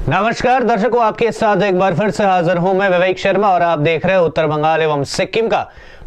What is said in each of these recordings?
नमस्कार दर्शकों, आपके साथ एक बार फिर से हाजिर हूं मैं विवेक शर्मा और आप देख रहे हैं उत्तर बंगाल एवं सिक्किम का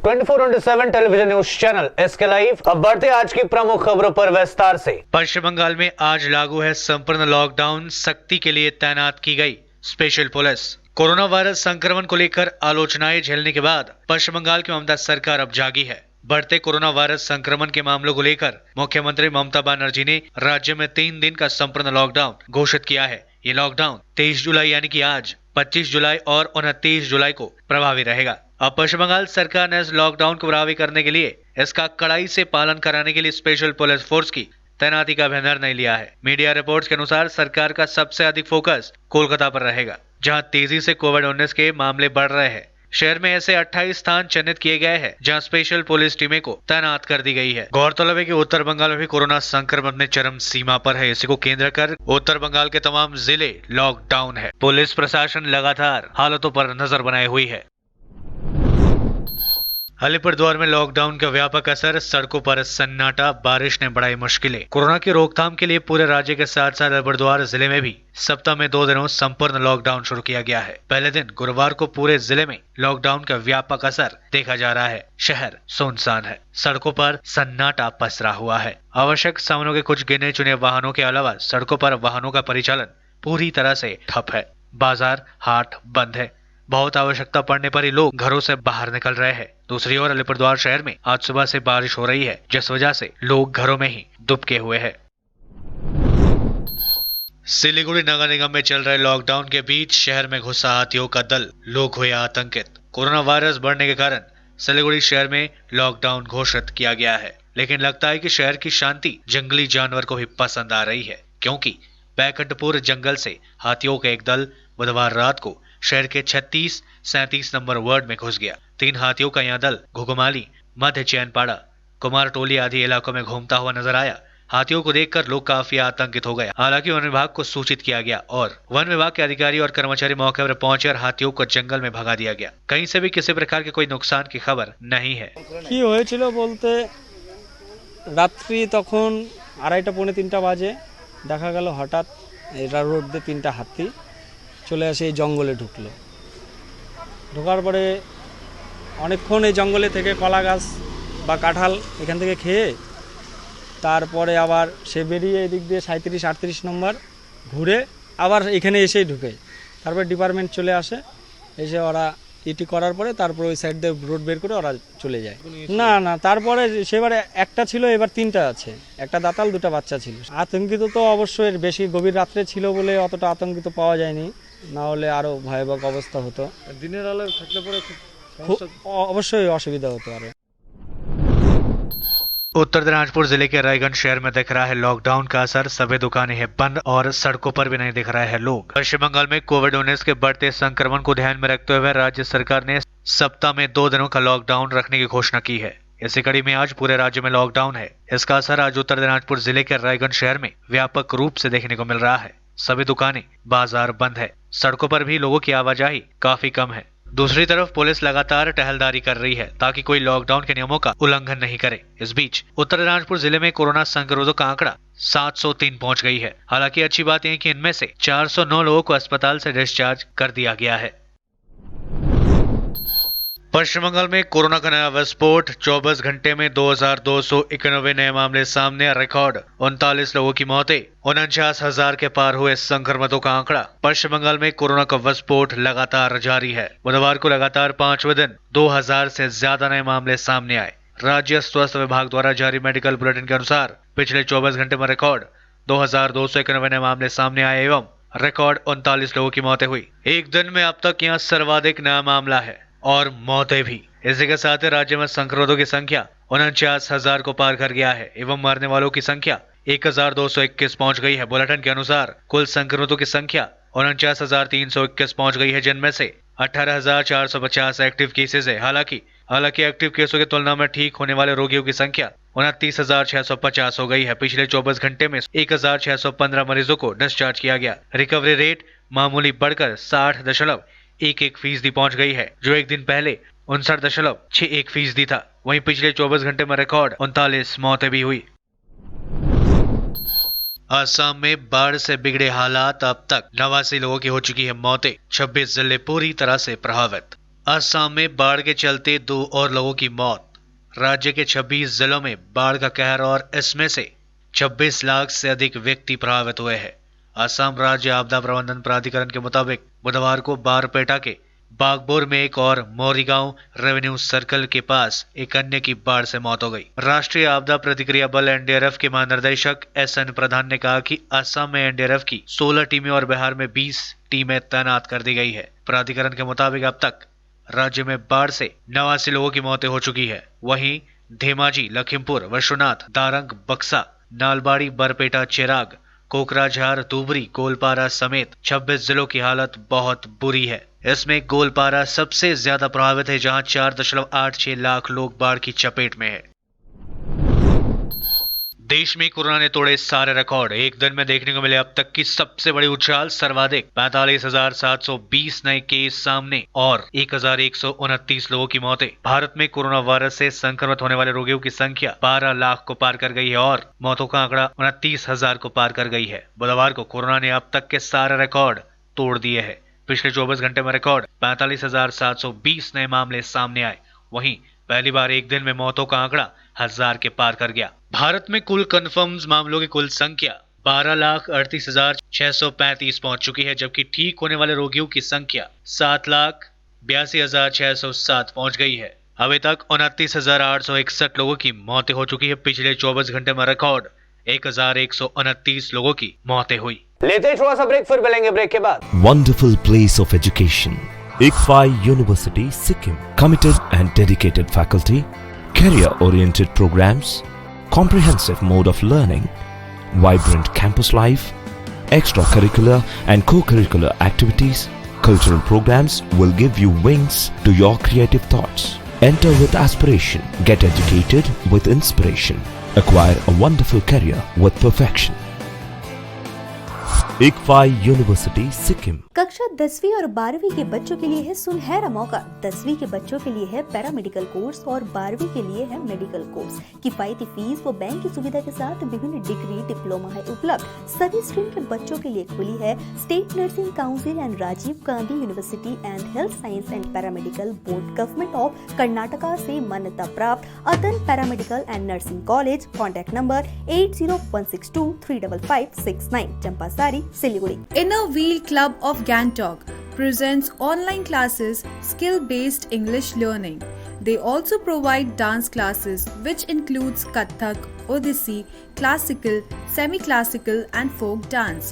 24/7 television news channel SK live. अब बढ़ते आज की प्रमुख खबरों पर विस्तार से। पश्चिम बंगाल में आज लागू है संपूर्ण लॉकडाउन, सख्ती के लिए तैनात की गई स्पेशल पुलिस। कोरोना वायरस संक्रमण को लेकर आलोचनाएं झेलने के बाद पश्चिम बंगाल की ममता सरकार अब जागी है। बढ़ते कोरोना वायरस संक्रमण के मामलों को लेकर मुख्यमंत्री ममता बनर्जी ने राज्य में 3 दिन का संपूर्ण लॉकडाउन घोषित किया है। ये लॉकडाउन 23 जुलाई यानी कि आज, 25 जुलाई और 29 जुलाई को प्रभावी रहेगा। अब पश्चिम बंगाल सरकार ने इस लॉकडाउन को प्रभावी करने के लिए इसका कड़ाई से पालन कराने के लिए स्पेशल पुलिस फोर्स की तैनाती का भी निर्णय लिया है। मीडिया रिपोर्ट्स के अनुसार सरकार का सबसे अधिक फोकस कोलकाता पर रहेगा, जहां तेजी से कोविड-19 के मामले बढ़ रहे हैं। शहर में ऐसे 28 स्थान चिन्हित किए गए हैं जहां स्पेशल पुलिस टीमें को तैनात कर दी गई है। गौरतलब है कि उत्तर बंगाल में भी कोरोना संक्रमण अपने चरम सीमा पर है। इसी को केंद्र कर उत्तर बंगाल के तमाम जिले लॉकडाउन है। पुलिस प्रशासन लगातार हालातों पर नजर बनाए हुई है। अलीपुरद्वार में लॉकडाउन का व्यापक असर, सड़कों पर सन्नाटा, बारिश ने बढ़ाई मुश्किलें। कोरोना की रोकथाम के लिए पूरे राज्य के साथ साथ अलीपुरद्वार जिले में भी सप्ताह में 2 दिनों संपूर्ण लॉकडाउन शुरू किया गया है। पहले दिन गुरुवार को पूरे जिले में लॉकडाउन का व्यापक असर देखा जा रहा है। शहर सुनसान है, सड़कों पर सन्नाटा पसरा हुआ है। आवश्यक सामानों के कुछ गिने चुने वाहनों के अलावा सड़कों पर वाहनों का परिचालन पूरी तरह से ठप है। बाजार हाट बंद है। बहुत आवश्यकता पड़ने पर ही लोग घरों से बाहर निकल रहे हैं। दूसरी ओर अलीपुरद्वार शहर में आज सुबह से बारिश हो रही है, जिस वजह से लोग घरों में ही दुबके हुए हैं। सिलीगुड़ी नगर निगम में चल रहे लॉकडाउन के बीच शहर में घुसा हाथियों का दल, लोग हुए आतंकित। कोरोना वायरस बढ़ने के कारण सिलीगुड़ी शहर में लॉकडाउन घोषित किया गया है, लेकिन लगता है कि शहर की शांति जंगली जानवर को भी पसंद आ रही है, क्योंकि बैकुंठपुर जंगल से हाथियों का एक दल बुधवार रात को शहर के 36-37 नंबर वार्ड में घुस गया। 3 हाथियों का यह दल घुघुमाली, मध्य चैनपाड़ा, कुमार टोली आदि इलाकों में घूमता हुआ नजर आया। हाथियों को देखकर लोग काफी आतंकित हो गए। हालांकि वन विभाग को सूचित किया गया और वन विभाग के अधिकारी और कर्मचारी मौके पर पहुंचे और हाथियों को जंगल में भगा दिया गया। कहीं से भी किसी प्रकार के कोई नुकसान की खबर नहीं है। কি হয়েছিল বলতে রাত্রি তখন 2:30 পৌনে 3টা বাজে দেখা গেল হঠাৎ এটা রোড দিয়ে 3টা হাতি চলে আসে এই জঙ্গলে ঢুকলো। ঢোকার পরে অনেকক্ষণ এই জঙ্গলে থেকে কলা গাছ বা কাঁঠাল এখান থেকে খেয়ে তারপরে আবার সে বেরিয়ে এদিক দিয়ে 37-38 নম্বর ঘুরে আবার এখানে এসেই ঢুকে। তারপরে ডিপার্টমেন্ট চলে আসে, এসে ওরা ইটি করার পরে তারপরে ওই সাইড দিয়ে রোড বের করে ওরা চলে যায়। না না, তারপরে সেবারে একটা ছিল, এবার 3টা আছে। একটা দাতাল, 2টা বাচ্চা ছিল। আতঙ্কিত তো অবশ্যই, বেশি গভীর রাত্রে ছিল বলে অতটা আতঙ্কিত পাওয়া যায়নি, না হলে আরও ভয়াবহ অবস্থা হতো। দিনের আলো থাকলে পরে খুব অবশ্যই অসুবিধা হতো আরও। उत्तर दिनाजपुर जिले के रायगंज शहर में दिख रहा है लॉकडाउन का असर। सभी दुकानें हैं बंद और सड़कों पर भी नहीं दिख रहे हैं लोग। पश्चिम बंगाल में कोविड-19 के बढ़ते संक्रमण को ध्यान में रखते हुए राज्य सरकार ने सप्ताह में 2 दिनों का लॉकडाउन रखने की घोषणा की है। इसी कड़ी में आज पूरे राज्य में लॉकडाउन है। इसका असर आज उत्तर दिनाजपुर जिले के रायगंज शहर में व्यापक रूप से देखने को मिल रहा है। सभी दुकानें बाजार बंद है। सड़कों पर भी लोगों की आवाजाही काफी कम है। दूसरी तरफ पुलिस लगातार टहलदारी कर रही है ताकि कोई लॉकडाउन के नियमों का उल्लंघन नहीं करे। इस बीच उत्तर दिनाजपुर जिले में कोरोना संक्रमितों का आंकड़ा 703 पहुंच गई है। हालांकि अच्छी बात यह है कि इनमें से 409 लोगों को अस्पताल से डिस्चार्ज कर दिया गया है। पश्चिम बंगाल में कोरोना का नया विस्फोट, 24 घंटे में 2291 नए मामले सामने, रिकॉर्ड 39 लोगों की मौतें, 49,000 के पार हुए संक्रमितों का आंकड़ा। पश्चिम बंगाल में कोरोना का विस्फोट लगातार जारी है। बुधवार को लगातार 5वें दिन 2000 से ज्यादा नए मामले सामने आए। राज्य स्वास्थ्य विभाग द्वारा जारी मेडिकल बुलेटिन के अनुसार पिछले 24 घंटे में रिकॉर्ड 2291 नए मामले सामने आए एवं रिकॉर्ड 39 लोगों की मौतें हुई। एक दिन में अब तक यहाँ सर्वाधिक नया मामला है और मौतें भी। इसी के साथ ही राज्य में संक्रमितों की संख्या 49,000 को पार कर गया है एवं मरने वालों की संख्या 1,221 पहुंच गई है। बुलेटिन के अनुसार कुल संक्रमितों की संख्या 49,321 पहुंच गई है, जिनमें से 18,450 एक्टिव केसेस है। हालांकि एक्टिव केसों की तुलना में ठीक होने वाले रोगियों की संख्या 29,650 हो गई है। पिछले 24 घंटे में 1,615 मरीजों को डिस्चार्ज किया गया। रिकवरी रेट मामूली बढ़कर 60.11% पहुंच गई है, जो एक दिन पहले 59.61% था। वहीं पिछले 24 घंटे में रिकॉर्ड 39 मौतें भी हुई। असम में बाढ़ से बिगड़े हालात, अब तक 89 लोगों की हो चुकी है मौतें, 26 जिले पूरी तरह से प्रभावित। असम में बाढ़ के चलते 2 और लोगों की मौत। राज्य के 26 जिलों में बाढ़ का कहर और इसमें से 26 लाख से अधिक व्यक्ति प्रभावित हुए हैं। असम राज्य आपदा प्रबंधन प्राधिकरण के मुताबिक बुधवार को बारपेटा के बागबोर में एक और मोरीगांव रेवेन्यू सर्कल के पास एक अन्य की बाढ़ से मौत हो गई। राष्ट्रीय आपदा प्रतिक्रिया बल एनडीआरएफ के महानिर्देशक एसएन प्रधान ने कहा कि असम में एनडीआरएफ की 16 टीमें और बिहार में 20 टीमें तैनात कर दी गई है। प्राधिकरण के मुताबिक अब तक राज्य में बाढ़ से 89 लोगों की मौतें हो चुकी है। वहीं धेमाजी, लखीमपुर, विश्वनाथ, दारंग, बक्सा, नालबाड़ी, बरपेटा, चिराग, कोकराझार, धुबरी, गोलपारा समेत 26 जिलों की हालत बहुत बुरी है। इसमें गोलपारा सबसे ज्यादा प्रभावित है, जहां 4.86 लाख लोग बाढ़ की चपेट में है। देश में कोरोना ने तोड़े सारे रिकॉर्ड। एक दिन में देखने को मिले अब तक की सबसे बड़ी उछाल, सर्वाधिक 45,720 नए केस सामने और 1,129 लोगों की मौतें। भारत में कोरोना वायरस से संक्रमित होने वाले रोगियों की संख्या 12 लाख को पार कर गई है और मौतों का आंकड़ा 29,000 को पार कर गई है। बुधवार को कोरोना ने अब तक के सारे रिकॉर्ड तोड़ दिए हैं। पिछले 24 घंटे में रिकॉर्ड 45,720 नए मामले सामने आए। वहीं पहली बार एक दिन में मौतों का आंकड़ा 1000 के पार कर गया। भारत में कुल कंफर्म मामलों की कुल संख्या 12,38,635 पहुंच चुकी है, जबकि ठीक होने वाले रोगियों की संख्या 7,82,607 पहुंच गई है। अभी तक 29,861 लोगों की मौतें हो चुकी है। पिछले 24 घंटे में रिकॉर्ड 1,129 लोगों की मौतें हुई। लेते हैं थोड़ा सा ब्रेक, फिर मिलेंगे ब्रेक के बाद। Wonderful place of education. ICFAI University, Sikkim. Committed and dedicated faculty, career-oriented programs, comprehensive mode of learning, vibrant campus life, extracurricular and co-curricular activities, cultural programs will give you wings to your creative thoughts. Enter with aspiration, get educated with inspiration, acquire a wonderful career with perfection. ICFAI University, Sikkim. कक्षा 10वीं और 12वीं के बच्चों के लिए है सुनहरा मौका। 10वीं के बच्चों के लिए है पैरामेडिकल कोर्स और 12वीं के लिए है मेडिकल कोर्स। किफायती फीस व बैंक की सुविधा के साथ विभिन्न डिग्री, डिप्लोमा है उपलब्ध। सभी स्ट्रीम के बच्चों के लिए खुली है state nursing council and Rajiv Gandhi university and health science and paramedical board, government of Karnataka से मान्यता प्राप्त Atan paramedical and nursing college. Contact number 8016235569, Champasari, Siliguri. Inner Wheel Club of Gangtok presents online classes, skill-based English learning. They also provide dance classes which includes Kathak, Odissi, classical, semi-classical and folk dance.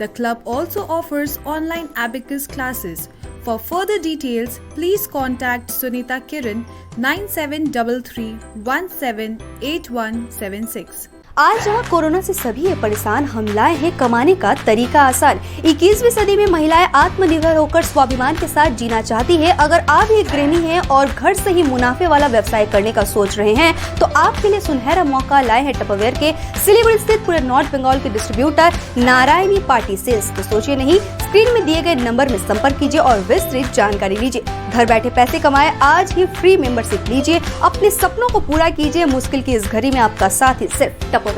The club also offers online abacus classes. For further details, please contact Sunita Kiran 9733178176. आज जहाँ corona से सभी है परेशान, हम लाए हैं कमाने का तरीका आसान। 21वीं सदी में महिलाएं आत्मनिर्भर होकर स्वाभिमान के साथ जीना चाहती है। अगर आप एक गृहिणी हैं और घर से ही मुनाफे वाला व्यवसाय करने का सोच रहे हैं तो आपके लिए सुनहरा मौका लाए हैं टपरवेयर के सिलीगुड़ी स्थित पूरे नॉर्थ बंगाल के डिस्ट्रीब्यूटर नारायणी पार्टी सेल्स। तो सोचिए नहीं, स्क्रीन में दिए गए नंबर में संपर्क कीजिए और विस्तृत जानकारी लीजिए। घर बैठे पैसे कमाए, आज ही फ्री मेंबरशिप लीजिए, अपने सपनों को पूरा कीजिए। मुश्किल की इस घड़ी में आपका साथ ही सिर्फ टपरवेयर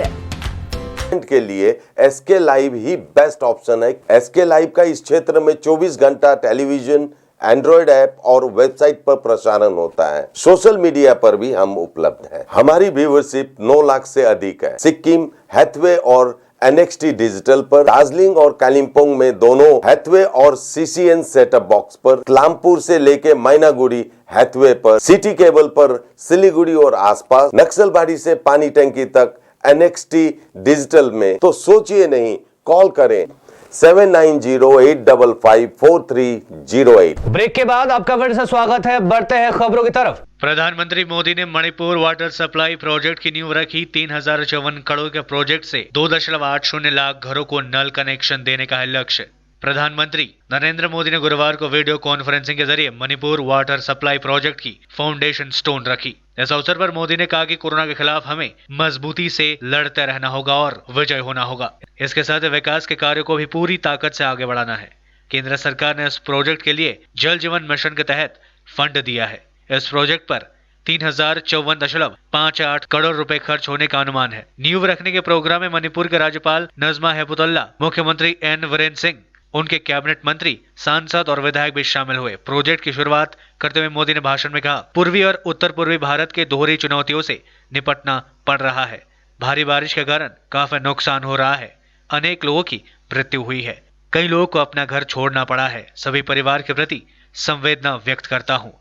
के लिए एसके लाइव ही बेस्ट ऑप्शन है। एसके लाइव का इस क्षेत्र में 24 घंटा टेलीविजन, एंड्रॉइड ऐप और वेबसाइट पर प्रसारण होता है। सोशल मीडिया पर भी हम उपलब्ध हैं। हमारी व्यूअरशिप 9 लाख से अधिक है। सिक्किम, हैथवे और NXT डिजिटल पर, दार्जिलिंग और कालिम्पोंग में दोनों हैथवे और CCN सेटअप बॉक्स पर, क्लामपुर से लेके मैनागुड़ी हैथवे पर, सिटी केबल पर सिलीगुड़ी और आसपास, नक्सलबाड़ी से पानी टंकी तक NXT डिजिटल में। तो सोचिए नहीं, कॉल करें 7908554308। ब्रेक के बाद आपका फिर से स्वागत है। बढ़ते हैं खबरों की तरफ। प्रधानमंत्री मोदी ने मणिपुर वाटर सप्लाई प्रोजेक्ट की नींव रखी। 3054 करोड़ के प्रोजेक्ट से 2.80 लाख घरों को नल कनेक्शन देने का है लक्ष्य। प्रधानमंत्री नरेंद्र मोदी ने गुरुवार को वीडियो कॉन्फ्रेंसिंग के जरिए मणिपुर वाटर सप्लाई प्रोजेक्ट की फाउंडेशन स्टोन रखी। इस अवसर पर मोदी ने कहा कि कोरोना के खिलाफ हमें मजबूती से लड़ते रहना होगा और विजय होना होगा। इसके साथ विकास के कार्यों को भी पूरी ताकत से आगे बढ़ाना है। केंद्र सरकार ने इस प्रोजेक्ट के लिए जल जीवन मिशन के तहत फंड दिया है। इस प्रोजेक्ट पर 3054.58 करोड़ रुपए खर्च होने का अनुमान है। नींव रखने के प्रोग्राम में मणिपुर के राज्यपाल नजमा हेपतुल्ला, मुख्यमंत्री एन वीरेंद्र सिंह, उनके कैबिनेट मंत्री, सांसद और विधायक भी शामिल हुए। प्रोजेक्ट की शुरुआत करते हुए मोदी ने भाषण में कहा, पूर्वी और उत्तर पूर्वी भारत के दोहरी चुनौतियों से निपटना पड़ रहा है। भारी बारिश के कारण काफी नुकसान हो रहा है। अनेक लोगों की मृत्यु हुई है। कई लोगों को अपना घर छोड़ना पड़ा है। सभी परिवार के प्रति संवेदना व्यक्त करता हूँ।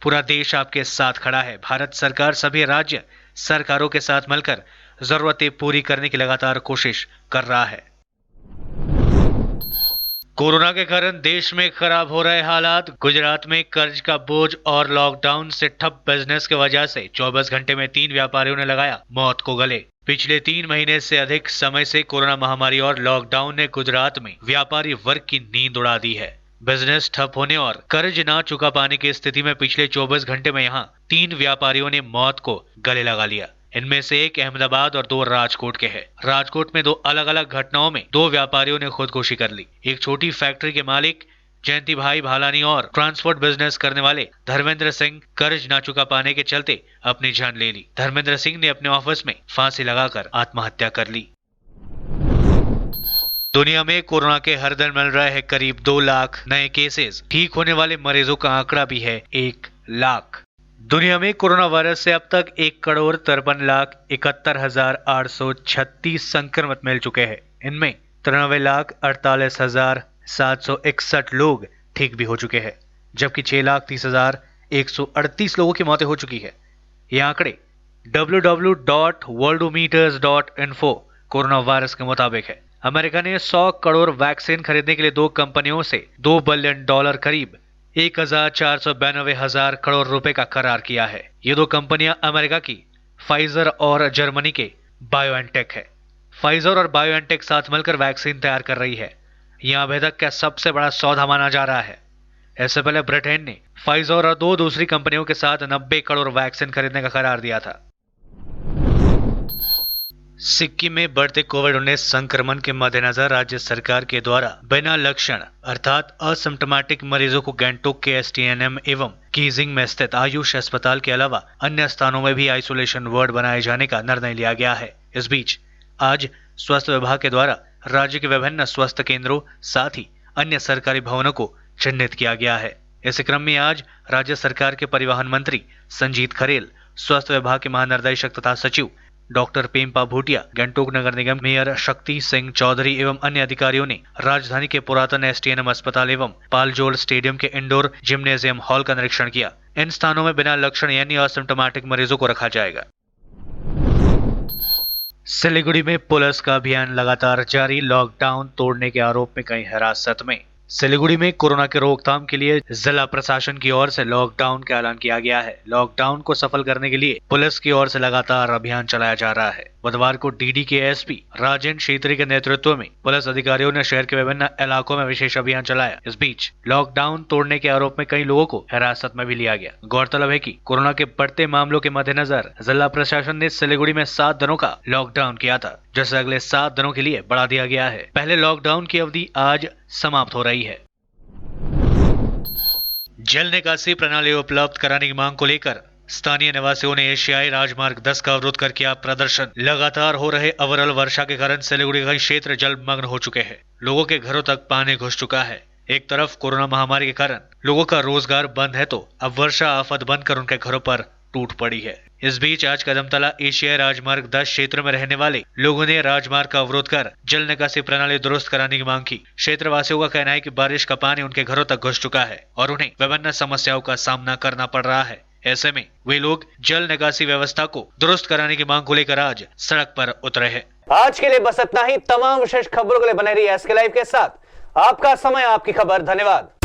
पूरा देश आपके साथ खड़ा है। भारत सरकार सभी राज्य सरकारों के साथ मिलकर जरूरतें पूरी करने की लगातार कोशिश कर रहा है। कोरोना के कारण देश में खराब हो रहे हालात। गुजरात में कर्ज का बोझ और लॉकडाउन से ठप बिजनेस की वजह से 24 घंटे में 3 व्यापारियों ने लगाया मौत को गले। पिछले 3 महीने से अधिक समय से कोरोना महामारी और लॉकडाउन ने गुजरात में व्यापारी वर्ग की नींद उड़ा दी है। बिजनेस ठप होने और कर्ज ना चुका पाने की स्थिति में पिछले 24 घंटे में यहां 3 व्यापारियों ने मौत को गले लगा लिया। इनमें से एक अहमदाबाद और 2 राजकोट के हैं। राजकोट में 2 अलग अलग घटनाओं में 2 व्यापारियों ने खुदकुशी कर ली। एक छोटी फैक्ट्री के मालिक जयंती भाई भालानी और ट्रांसपोर्ट बिजनेस करने वाले धर्मेंद्र सिंह कर्ज ना चुका पाने के चलते अपनी जान ले ली। धर्मेंद्र सिंह ने अपने ऑफिस में फांसी लगाकर आत्महत्या कर ली। दुनिया में कोरोना के हर दिन मिल रहे हैं करीब 2 लाख नए केसेस। ठीक होने वाले मरीजों का आंकड़ा भी है 1 लाख। दुनिया में कोरोना वायरस से अब तक 1,53,71,836 संक्रमित मिल चुके हैं। इनमें 93,48,761 लोग ठीक भी हो चुके हैं, जबकि 6,30,138 लोगों की मौतें हो चुकी है। ये आंकड़े www.worldometers.info कोरोना वायरस के मुताबिक है। अमेरिका ने 100 करोड़ वैक्सीन खरीदने के लिए 2 कंपनियों से $2 बिलियन करीब 1,492,000 करोड़ रुपए का करार किया है। ये 2 कंपनियां अमेरिका की फाइजर और जर्मनी के बायोएनटेक है। फाइजर और बायोएनटेक साथ मिलकर वैक्सीन तैयार कर रही है। यह अभी तक का सबसे बड़ा सौदा माना जा रहा है। इससे पहले ब्रिटेन ने फाइजर और 2 दूसरी कंपनियों के साथ 90 करोड़ वैक्सीन खरीदने का करार दिया था। सिक्किम में बढ़ते कोविड-19 संक्रमण के मद्देनजर राज्य सरकार के द्वारा बिना लक्षण अर्थात असिम्प्टोमेटिक मरीजों को गैंगटोक के एसटीएनएम एवं कीजिंग में स्थित आयुष अस्पताल के अलावा अन्य स्थानों में भी आइसोलेशन वार्ड बनाए जाने का निर्णय लिया गया है। इस बीच आज स्वास्थ्य विभाग के द्वारा राज्य के विभिन्न स्वास्थ्य केंद्रों साथ ही अन्य सरकारी भवनों को चिन्हित किया गया है। इस क्रम में आज राज्य सरकार के परिवहन मंत्री संजीत खरेल, स्वास्थ्य विभाग के महानिर्देशक तथा सचिव डॉक्टर पेम्पा भूटिया, गैंगटोक नगर निगम मेयर शक्ति सिंह चौधरी एवं अन्य अधिकारियों ने राजधानी के पुरातन एसटीएनएम अस्पताल एवं पालजोल स्टेडियम के इंडोर जिम्नेजियम हॉल का निरीक्षण किया। इन स्थानों में बिना लक्षण यानी असिम्प्टोमेटिक मरीजों को रखा जाएगा। सिलीगुड़ी में पुलिस का अभियान लगातार जारी। लॉकडाउन तोड़ने के आरोप में कई हिरासत में। सिलीगुड़ी में कोरोना के रोकथाम के लिए जिला प्रशासन की ओर से लॉकडाउन का ऐलान किया गया है। लॉकडाउन को सफल करने के लिए पुलिस की ओर से लगातार अभियान चलाया जा रहा है। बुधवार को डीडी के एसपी राजेंद्र छेत्री के नेतृत्व में पुलिस अधिकारियों ने शहर के विभिन्न इलाकों में विशेष अभियान चलाया। इस बीच लॉकडाउन तोड़ने के आरोप में कई लोगों को हिरासत में भी लिया गया। गौरतलब है कि कोरोना के बढ़ते मामलों के मद्देनजर जिला प्रशासन ने सिलीगुड़ी में 7 दिनों का लॉकडाउन किया था, जिसे अगले 7 दिनों के लिए बढ़ा दिया गया है। पहले लॉकडाउन की अवधि आज समाप्त हो रही है। जल निकासी प्रणाली उपलब्ध कराने की मांग को लेकर स्थानीय निवासियों ने एशियाई राजमार्ग 10 का अवरोध कर किया प्रदर्शन। लगातार हो रहे अविरल वर्षा के कारण सिलीगुड़ी का क्षेत्र जलमग्न हो चुके हैं। लोगों के घरों तक पानी घुस चुका है। एक तरफ कोरोना महामारी के कारण लोगों का रोजगार बंद है, तो अब वर्षा आफत बनकर उनके घरों पर टूट पड़ी है। इस बीच आज कदमतला एशियाई राजमार्ग 10 क्षेत्र में रहने वाले लोगों ने राजमार्ग का अवरोध कर जल निकासी प्रणाली दुरुस्त कराने की मांग की। क्षेत्रवासियों का कहना है कि बारिश का पानी उनके घरों तक घुस चुका है और उन्हें विभिन्न समस्याओं का सामना करना पड़ रहा है। ऐसे में वे लोग जल निकासी व्यवस्था को दुरुस्त कराने की मांग को लेकर आज सड़क पर उतरे हैं। आज के लिए बस इतना ही। तमाम विशेष खबरों के लिए बने रहिए एसके लाइव के साथ। आपका समय, आपकी खबर। धन्यवाद।